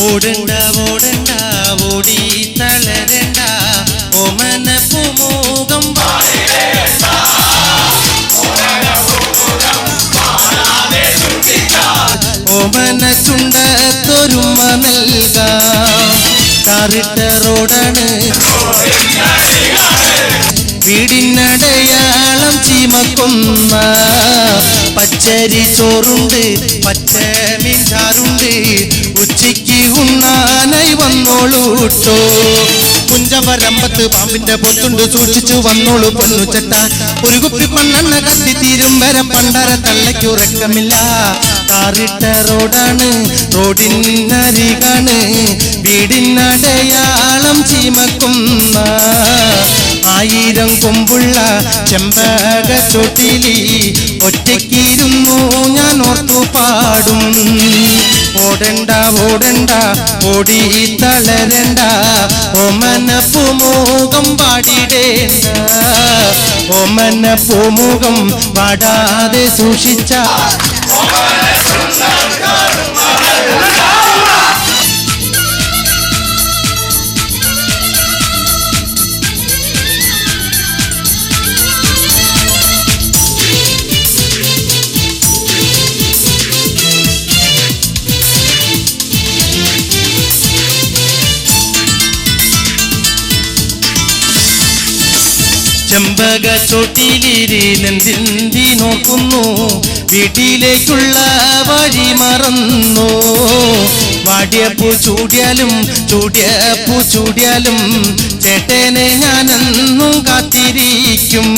ഓടണ്ട ഓടണ്ട ഓടി തളരണ്ട ഓമന പൂമുഖം ഓമന ചുണ്ടത്തൊരുമ നൽകാം താറിട്ട റോഡാണ് വീടിനടയാളം ചീമക്കുന്ന പച്ചരി ചോറുണ്ട് പച്ചമീൻ ചാറുണ്ട് ഉച്ചയ്ക്ക് ഉണ്ണാനായി വന്നോളൂട്ടോ കുഞ്ചവരമ്പത്ത് പാമ്പിന്റെ പൊത്തുണ്ട് സൂക്ഷിച്ചു വന്നോളൂ പൊന്നുചെട്ട ഒരു കുപ്പി മണ്ണെണ്ണ കത്തി തീരും വരെ പണ്ടര തള്ളയ്ക്കുറക്കമില്ല താറിട്ട റോഡാണ് റോഡിനരികാണ് വീടിനടയാളം ചീമക്കുന്ന 1000 കൊമ്പുള്ള ചെമ്പക ചോട്ടിലി ഒറ്റയ്ക്കിരുന്നു ഞാൻ ഓർത്തു പാടും ഓടണ്ട ഓടണ്ട ഓടി തളരണ്ട ഓമന പൂമുഖം പാടിടേണ്ട ഓമന പൂമുഖം പാടാതെ സൂക്ഷിച്ച ചെമ്പക ചോട്ടിലിരുന്നെന്തി നോക്കുന്നു വീട്ടിലേക്കുള്ള വഴി മറന്നു വാടിയപ്പൂ ചൂടിയാലും ചൂടിയപ്പൂ ചൂടിയാലും ചേട്ടനെ ഞാനെന്നും കാത്തിരിക്കും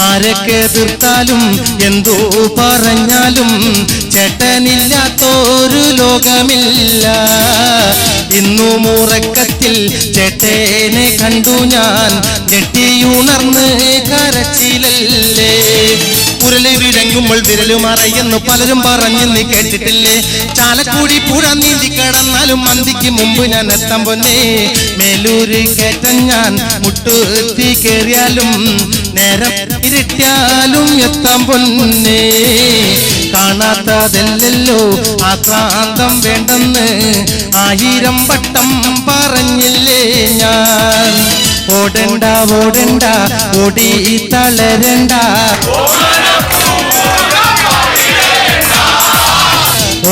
ആരൊക്കെ എതിർത്താലും എന്തോ പറഞ്ഞാലും ചേട്ടനില്ലാത്തൊരു ലോകമില്ല ഇന്നു മൂറക്കത്തിൽ ചേട്ടനെ കണ്ടു ഞാൻ ഞെട്ടിയുണർന്ന് കരച്ചിലല്ലേ ഉരുളി വിഴങ്ങുമ്പോൾ വിരലു മറയെന്ന് പലരും പറഞ്ഞു നീ കേട്ടിട്ടില്ലേ ചാലക്കുടി പുഴ നീന്തി കടന്നാലും മന്തിക്ക് മുമ്പ് ഞാൻ എത്താൻ പൊന്നേ മേലൂര് കയറ്റം ഞാൻ മുട്ടുത്തി കയറിയാലും നേരം ഇരുട്ടിയാലും എത്താൻ പൊന്നേ കാണാത്തതല്ലല്ലോ ആക്രാന്തം വേണ്ടെന്ന് 1000 വട്ടം പറഞ്ഞില്ലേ ഞാൻ ഓടണ്ട ഓടണ്ട ഓടി തളരണ്ട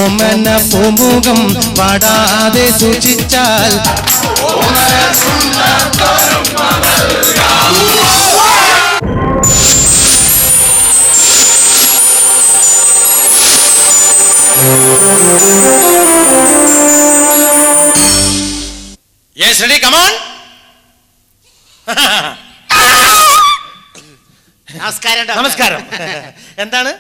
ഓമന പൂമുഖം പാടാതെ സൂക്ഷിച്ചാൽ Yes, ready, come on. നമസ്കാരം. എന്താണ്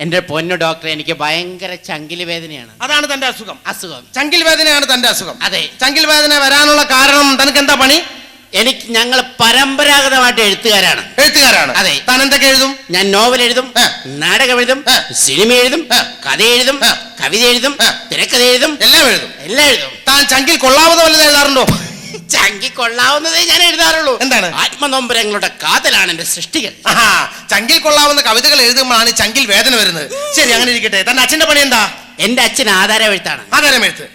എന്റെ പൊന്നു ഡോക്ടർ? എനിക്ക് ഭയങ്കര ചങ്കില് വേദനയാണ്. അതാണ് തന്റെ അസുഖം? ചങ്കിൽ വേദനയാണ് തന്റെ അസുഖം? അതെ. ചങ്കിൽ വേദന വരാനുള്ള കാരണം തനിക്ക് എന്താ പണി? ഞങ്ങൾ പരമ്പരാഗതമായിട്ട് എഴുത്തുകാരാണ്. അതെ. താൻ എന്തൊക്കെ എഴുതും? ഞാൻ നോവൽ എഴുതും, നാടകം എഴുതും, സിനിമ എഴുതും, കഥ എഴുതും, കവിത എഴുതും, തിരക്കഥ എഴുതും, എല്ലാം എഴുതും. താൻ ചങ്കിൽ കൊള്ളാവുന്ന വല്ലതും എഴുതാറുണ്ടോ? ചങ്കി കൊള്ളാവുന്നതേ ഞാൻ എഴുതാറുള്ളൂ. എന്താണ്? ആത്മനൊമ്പരങ്ങളുടെ കാതലാണ് എന്റെ സൃഷ്ടികൾ. ചങ്കിൽ കൊള്ളാവുന്ന കവിതകൾ എഴുതുമ്പോഴാണ് ചങ്കിൽ വേദന വരുന്നത്. ശരി, അങ്ങനെ ഇരിക്കട്ടെ. തന്റെ അച്ഛന്റെ പണി എന്താ? എന്റെ അച്ഛൻ ആധാരമെഴുത്താണ്. ആധാരമെഴുത്ത്.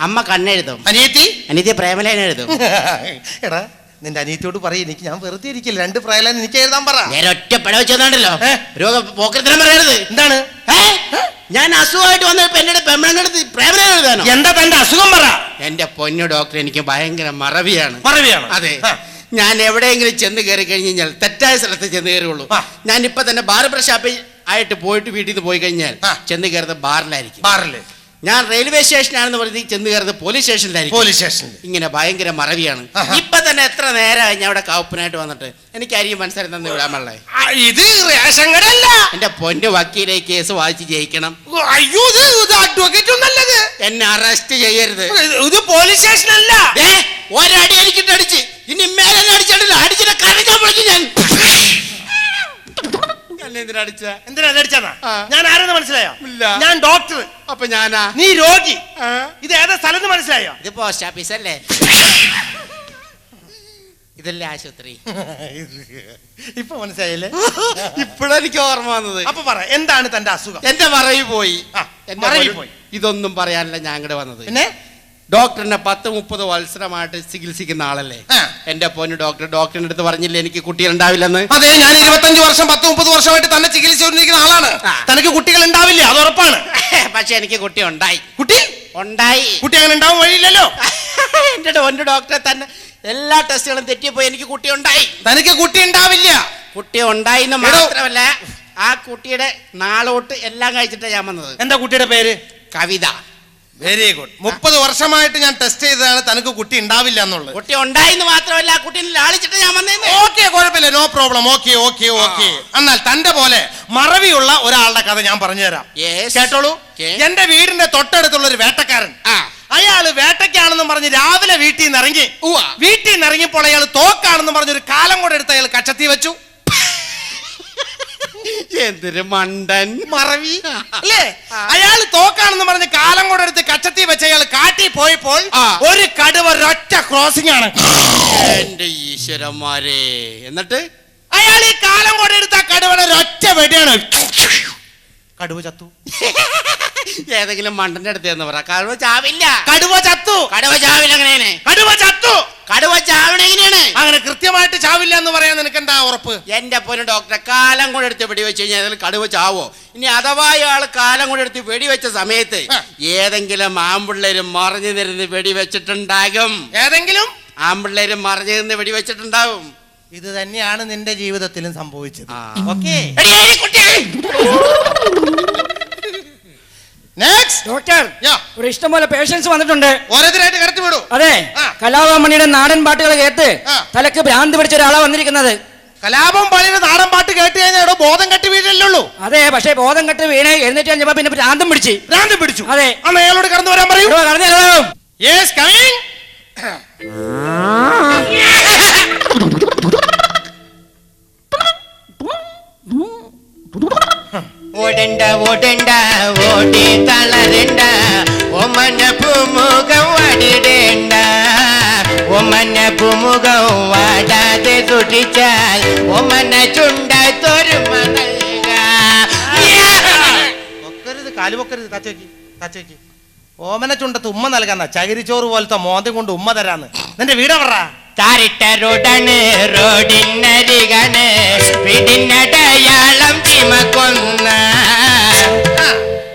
അമ്മ കണ്ണെഴുതും. അനിയത്തി പ്രേമലേഖനം എഴുതും. എടാ, നിന്റെ അനിയത്തിയോട് പറയും എനിക്ക് ഞാൻ വെറുതെ ഇരിക്കില്ല, 2 പ്രേമലേഖനം എനിക്ക് എഴുതാൻ പറ. ഒറ്റ പട വെച്ചോണ്ടല്ലോ പോക്കരത്തിനും പറയരുത്. എന്താണ്? ഞാൻ അസുഖമായിട്ട് വന്നപ്പോ എന്നോട് പെമ്മളെടുത്ത് പ്രേമലേഖനം എഴുതാനോ? എന്താ തന്റെ അസുഖം പറ. എന്റെ പൊന്നു ഡോക്ടർ, എനിക്ക് ഭയങ്കര മറവിയാണ്. അതെ. ഞാൻ എവിടെയെങ്കിലും ചെന്ന് കയറി കഴിഞ്ഞാൽ തെറ്റായ സ്ഥലത്ത് ചെന്ന് കയറുള്ളൂ. ഞാൻ ഇപ്പൊ തന്നെ ബാർബർ ഷാപ്പിൽ ആയിട്ട് പോയിട്ട് വീട്ടിൽ നിന്ന് പോയി കഴിഞ്ഞാൽ ചെന്ന് കയറുന്നത് ബാറിലായിരിക്കും. ഞാൻ റെയിൽവേ സ്റ്റേഷനാണെന്ന് പറഞ്ഞ് ചെന്ന് കയറുന്നത് പോലീസ് സ്റ്റേഷനിലായിരിക്കും. ഇങ്ങനെ ഭയങ്കര മറവിയാണ്. ഇപ്പൊ തന്നെ എത്ര നേരമായി ഞാൻ അവിടെ കാവുപ്പനായിട്ട് വന്നിട്ട് എനിക്ക് ആരെയും മനസ്സിലായി തന്നു വിടാൻ പാടില്ലേ? ഇത് റേഷൻ കടയല്ല. എന്റെ പൊന്നു വക്കീലെ, കേസ് വായിച്ച് ജയിക്കണം. അയ്യോ, അഡ്വക്കേറ്റ് നല്ലത്. എന്നെ അറസ്റ്റ് ചെയ്യരുത്. ഇത് പോലീസ് സ്റ്റേഷനല്ല. ഒരടി എനിക്കിട്ട് അടിച്ച് ഇനി മേലെ അടിച്ചിട്ടില്ല. അടിച്ചിട്ട് കരഞ്ഞാൽ വിളിക്കും ഞാൻ. എന്തിനാ ഞാൻ ആരെന്ന് മനസ്സിലായോ? ഞാൻ ഡോക്ടർ. അപ്പൊ ഞാനാ? നീ രോഗി. ഇത് ഏതാ സ്ഥലത്ത് മനസ്സിലായോ? ഇത് പോസ്റ്റ് ഓഫീസ് അല്ലേ? ഇതല്ലേ ആശുപത്രി? ഇപ്പൊ മനസ്സിലായില്ലേ? ഇപ്പോഴെനിക്ക് ഓർമ്മ വന്നത്. അപ്പൊ പറ, എന്താണ് തന്റെ അസുഖം? എന്റെ മറവി പോയി. ഇതൊന്നും പറയാനല്ല ഞാൻ ഇവിടെ വന്നത്. പിന്നെ ഡോക്ടറിനെ 10-30 വത്സരമായിട്ട് ചികിത്സിക്കുന്ന ആളല്ലേ എന്റെ പൊന്നു ഡോക്ടറിന്റെ അടുത്ത് പറഞ്ഞില്ലേ എനിക്ക് കുട്ടികൾ ഉണ്ടാവില്ലെന്ന്? അതെ, ഞാൻ 25 വർഷം 10-30 വർഷമായിട്ട് തന്നെ ചികിത്സിച്ചുകൊണ്ടിരിക്കുന്ന ആളാണ്. തനിക്ക് കുട്ടികൾ ഉണ്ടാവില്ല, അത് ഉറപ്പാണ്. പക്ഷെ എനിക്ക് കുട്ടി ഉണ്ടായി. കുട്ടി അങ്ങനെ ഉണ്ടാവാൻ വഴിയില്ലല്ലോ. എന്റെ പൊന്നു ഡോക്ടറെ, തന്നെ എല്ലാ ടെസ്റ്റുകളും തെറ്റിയപ്പോ എനിക്ക് കുട്ടി ഉണ്ടായി. തനിക്ക് കുട്ടി ഉണ്ടാവില്ല. കുട്ടി ഉണ്ടായിന്ന് മാത്രമല്ല, ആ കുട്ടിയുടെ നാളോട്ട് എല്ലാം കഴിച്ചിട്ടാണ് ഞാൻ വന്നത്. എന്താ കുട്ടിയുടെ പേര്? കവിത. Very good. 30 വർഷമായിട്ട് ഞാൻ ടെസ്റ്റ് ചെയ്തതാണ് തനിക്ക് കുട്ടി ഉണ്ടാവില്ല എന്നുള്ളത്. കുട്ടി ഉണ്ടായിന്ന് മാത്രമല്ല, ആ കുട്ടീനെ ലാളിച്ചിട്ട് ഞാൻ വന്നേന്ന്. ഓക്കെ, കുഴപ്പമില്ല, നോ പ്രോബ്ലം. ഓക്കെ. എന്നാൽ തന്റെ പോലെ മറവിയുള്ള ഒരാളുടെ കഥ ഞാൻ പറഞ്ഞുതരാം. കേട്ടോളൂ. എന്റെ വീടിന്റെ തൊട്ടടുത്തുള്ള ഒരു വേട്ടക്കാരൻ, അയാള് വേട്ടയ്ക്കാണെന്നും പറഞ്ഞ് രാവിലെ വീട്ടിൽ നിന്ന് ഇറങ്ങിയപ്പോൾ അയാൾ തോക്കാണെന്നും പറഞ്ഞൊരു കാലം കൂടെ എടുത്ത് അയാൾ കച്ചത്തി വെച്ചു. എന്തൊരു മണ്ടൻ മറവി അല്ലേ? അയാൾ തോക്കാണെന്ന് പറഞ്ഞ് കാലം കൂടെ എടുത്ത് കച്ചത്തി വെച്ച് അയാൾ കാട്ടി പോയപ്പോൾ ഒരു കടുവ ഒരൊറ്റ ക്രോസിംഗ് ആണ്. എന്റെ ഈശ്വരന്മാരെ! എന്നിട്ട് അയാൾ ഈ കാലം കൂടെ എടുത്ത കടുവയുടെ ഒരൊറ്റ വെടിയാണ്. കടുവ ചത്തു. ഏതെങ്കിലും മണ്ടന്റെ അടുത്ത് എന്ന് പറ. കടുവ ചാവില്ല. കടുവ ചത്തു. കടുവ ചാവില്ല. എങ്ങനെയാണ് കടുവ ചത്തു? കടുവ ചാവണ എങ്ങനെയാണ്? അങ്ങനെ കൃത്യമായിട്ട് ചാവില്ല എന്ന് പറയാൻ നിനക്ക് എന്താ ഉറപ്പ്? എന്റെ പൊന്നു ഡോക്ടറെ, കാലം കൂടെ എടുത്ത് വെടിവെച്ച് കഴിഞ്ഞാൽ കടുവ ചാവോ? ഇനി അഥവാ ഇയാൾ കാലം കൂടെ എടുത്ത് വെടിവെച്ച സമയത്ത് ഏതെങ്കിലും ആമ്പിള്ളേര് മറിഞ്ഞു നിരുന്ന് വെടിവെച്ചിട്ടുണ്ടാകും. ഏതെങ്കിലും ആമ്പിള്ളേര് മറിഞ്ഞു നിന്ന് വെടിവെച്ചിട്ടുണ്ടാവും. ഇത് തന്നെയാണ് നിന്റെ ജീവിതത്തിലും സംഭവിച്ചത്. ഓക്കേ. ഡോക്ടർ, ഒരു ഇഷ്ടംപോലെ പേഷ്യൻസ് വന്നിട്ടുണ്ട്. ഓരോരുത്തരായിട്ട് കടത്തി വിടൂ. അതെ, കലാഭവമണിയുടെ നാടൻ പാട്ടുകൾ കേട്ട് തലക്ക് ഭ്രാന്ത് പിടിച്ച ഒരാളാ വന്നിരിക്കുന്നത്. കലാപം പണിയുടെ നാടൻ പാട്ട് കേട്ട് കഴിഞ്ഞാൽ ബോധം കെട്ടി വീഴല്ലുള്ളൂ. അതെ, പക്ഷേ ബോധം കെട്ട് വീണേ എഴുന്നേറ്റ് കഴിഞ്ഞപ്പോ പിന്നെ ഭ്രാന്തം പിടിച്ചു. അതെ, അന്ന് അയാളോട് കടന്നു വരാൻ പറയൂ. കടന്നു. Yes, coming. ഓടണ്ട ഓടണ്ട ഓടി തളരണ്ട, ഒമന പൂമുഖം വാടിടേണ്ട. ഒമന പൂമുഖം വാടാതെ തുടിച്ചാൽ ഒമന ചുണ്ടത്തൊരുമ പൊക്കരുത്, കാല് പൊക്കരുത്. താച്ചോക്കി. ഓമന ചുണ്ടത്ത് ഉമ്മ നൽകാന്ന ചകിരിച്ചോറ് പോലത്തെ മോന്തം കൊണ്ട് ഉമ്മ തരാന്ന്. നിന്റെ വീട് പറ. താരിട്ട റോഡാണ്, റോഡിനരികാണ്, വീടിനടയാളം ചീമക്കൊന്ന.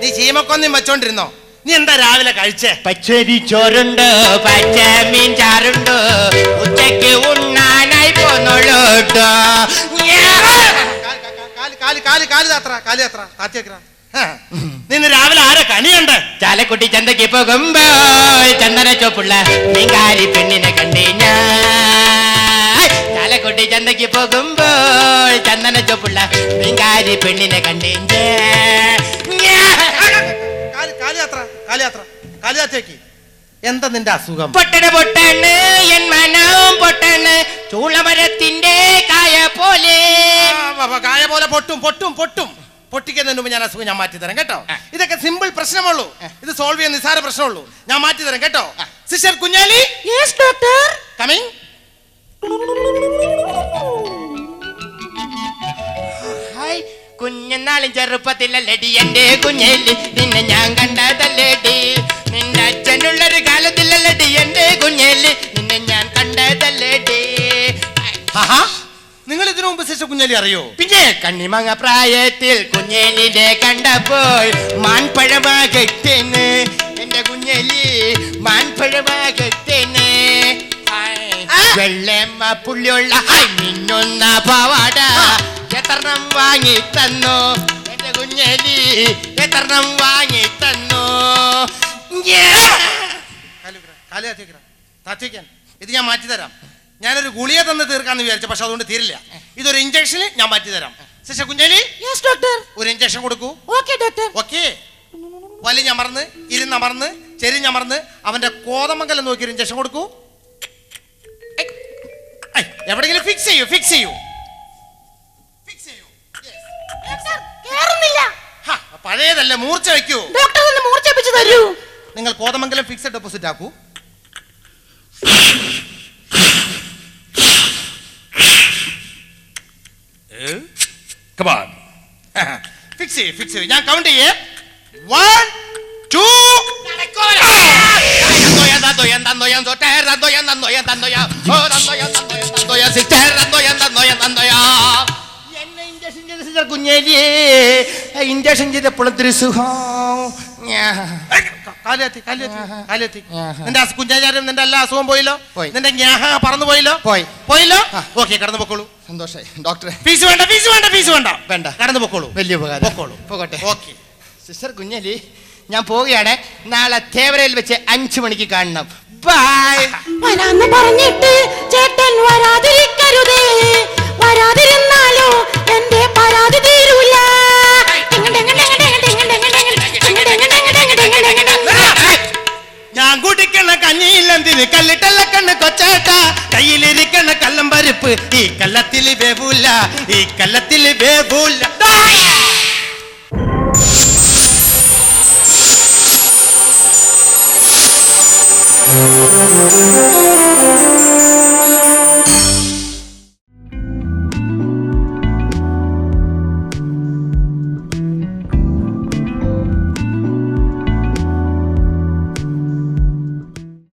നീ ചീമക്കൊന്നും വെച്ചോണ്ടിരുന്നോ? നീ എന്താ രാവിലെ കഴിച്ചേ? പച്ചരി ചോറുണ്ട്, പച്ചമീൻ ചാറുണ്ട്, ഉച്ചക്ക് ഉണ്ണാനായി പോന്നോളൂ. നിന്ന് രാവിലെ ആരെ കണിയുണ്ട്? ചാലക്കുട്ടി ചന്തയ്ക്ക് പോകുമ്പോൾ ചന്ദന ചോപ്പുള്ള മീൻകാരി പെണ്ണിനെ കണ്ടേ ഞാൻ. ചാലക്കുട്ടി ചന്തയ്ക്ക് പോകുമ്പോൾ ചന്ദന ചോപ്പുള്ള മീൻകാരി പെണ്ണിനെ കണ്ടേ കാലിയാത്രയ്ക്ക് എന്താ നിന്റെ അസുഖം? പൊട്ടണ് എൻ മനവും പൊട്ടണ്, ചൂളമരത്തിന്റെ കായ പോലെ പൊട്ടും. പൊട്ടിക്കുന്നതിന് മുമ്പ് ഞാൻ അസുഖം ഞാൻ മാറ്റി തരാം കേട്ടോ. ഇതൊക്കെ സിമ്പിൾ പ്രശ്നമുള്ളൂ. ഇത് സോൾവ് ചെയ്യാൻ നിസ്സാര പ്രശ്നമുള്ളൂ. ഞാൻ മാറ്റി തരാം കേട്ടോ. Sister Kunjali. Yes doctor. Coming. കുഞ്ഞനാളും ചെറുപ്പത്തിലല്ലടി എന്റെ കുഞ്ഞേലി, നിന്നെ ഞാൻ കണ്ടതല്ലേടി. നിന്റെ അച്ഛനുള്ളൊരു കാലത്തിലല്ലടി എന്റെ കുഞ്ഞേലി, നിന്നെ ഞാൻ കണ്ടതല്ലേടി. നിങ്ങൾ ഇതിനു മുമ്പ് സിസ്റ്റർ കുഞ്ഞാലി അറിയോ? പിന്നെ കണ്ണിമങ്ങ പ്രായത്തിൽ കുഞ്ഞേലിനെ കണ്ടപ്പോൾ മാൻപഴമാകത്തേന് എന്റെ കുഞ്ഞേലി, മാൻപഴമാകത്തേന്. വെള്ളമ്മ പുള്ളിയുള്ള മിന്നുന്ന പാവാട എത്രണ്ണം വാങ്ങി തന്നു എന്റെ കുഞ്ഞേലി, എത്രണ്ണം വാങ്ങി തന്നു. ഇത് ഞാൻ മാറ്റി തരാം. ഞാനൊരു ഗുളിക തന്ന് തീർക്കാന്ന് വിചാരിച്ചു, പക്ഷെ അതുകൊണ്ട് തീരില്ല. ഇതൊരു ഇഞ്ചക്ഷന് ഞാൻ മാറ്റി തരാം. സിസ്റ്റർ കുഞ്ഞാലി, ഒരു ഇഞ്ചക്ഷൻ കൊടുക്കൂ. ഓക്കെ. വലിഞ്ഞമർന്ന്, ഇരുന്നമർന്ന്, ചെരിഞ്ഞമർന്ന് അവന്റെ കോതമംഗലം നോക്കി ഒരു ഇഞ്ചക്ഷൻ കൊടുക്കൂ. എവിടെയെങ്കിലും ഫിക്സ് ചെയ്യൂ. പഴയതല്ല, മൂർച്ച വെക്കൂ. നിങ്ങൾ കോതമംഗലം ഫിക്സഡ് ഡെപ്പോസിറ്റ് ആക്കൂ. Come on. ഫിക്സ് ചെയ്യൂ. ഞാൻ കൗണ്ട് ചെയ്യേ. 1 2. തന്നോയാൻ തൊട്ടേ തന്നോയാൻ തന്നോയാൻ തന്നോയാ ഓ തന്നോയാൻ തന്നോയാൻ തന്നോയാ സിസ്റ്റർ തന്നോയാൻ തന്നോയാൻ തന്നോയാ എന്നെ ഇഞ്ചക്ഷൻ ചെയ്ത സിസ്റ്റർ കുഞ്ഞേലിയേ ഇഞ്ചക്ഷൻ ചെയ്തപ്പോൾ ഒത്തിരി സുഖം കാലെത്തി നിന്റെ കുഞ്ഞാചാര്യം നിന്റെ എല്ലാ അസുഖം പോയില്ലോ പോയി. നിന്റെ ഞാഹ പറന്നു പോയില്ലോ പോയില്ലോ ഓക്കെ കടന്നു പൊക്കോളൂ. സന്തോഷായി ഡോക്ടറെ. ഫീസ് വേണ്ട വേണ്ട. കടന്നു പൊക്കോളൂ. വലിയ ഉപകാരം. പൊക്കോളൂ. പോകട്ടെ. ഓക്കെ. സിസ്റ്റർ കുഞ്ഞലി ഞാൻ പോവുകയാണ്. നാളെ തേവരയിൽ വെച്ച് 5 മണിക്ക് കാണണം. ബൈ. വരാന്ന് പറഞ്ഞിട്ട് ചേട്ടൻ വരാതിരിക്കരുതേ, വരാതിരുന്നാലോ എന്റെ പരാതി തീരൂല. ഞാൻ കുടിക്കണ കഞ്ഞിയിലെന്തിന് കല്ലിട്ടല്ല കണ്ണ് കൊച്ചേട്ട, കയ്യിലിരിക്കണ കല്ലം പരിപ്പ് ഈ കല്ലത്തിൽ വേവൂല, ഈ കല്ലത്തിൽ വേവൂല. Thank you.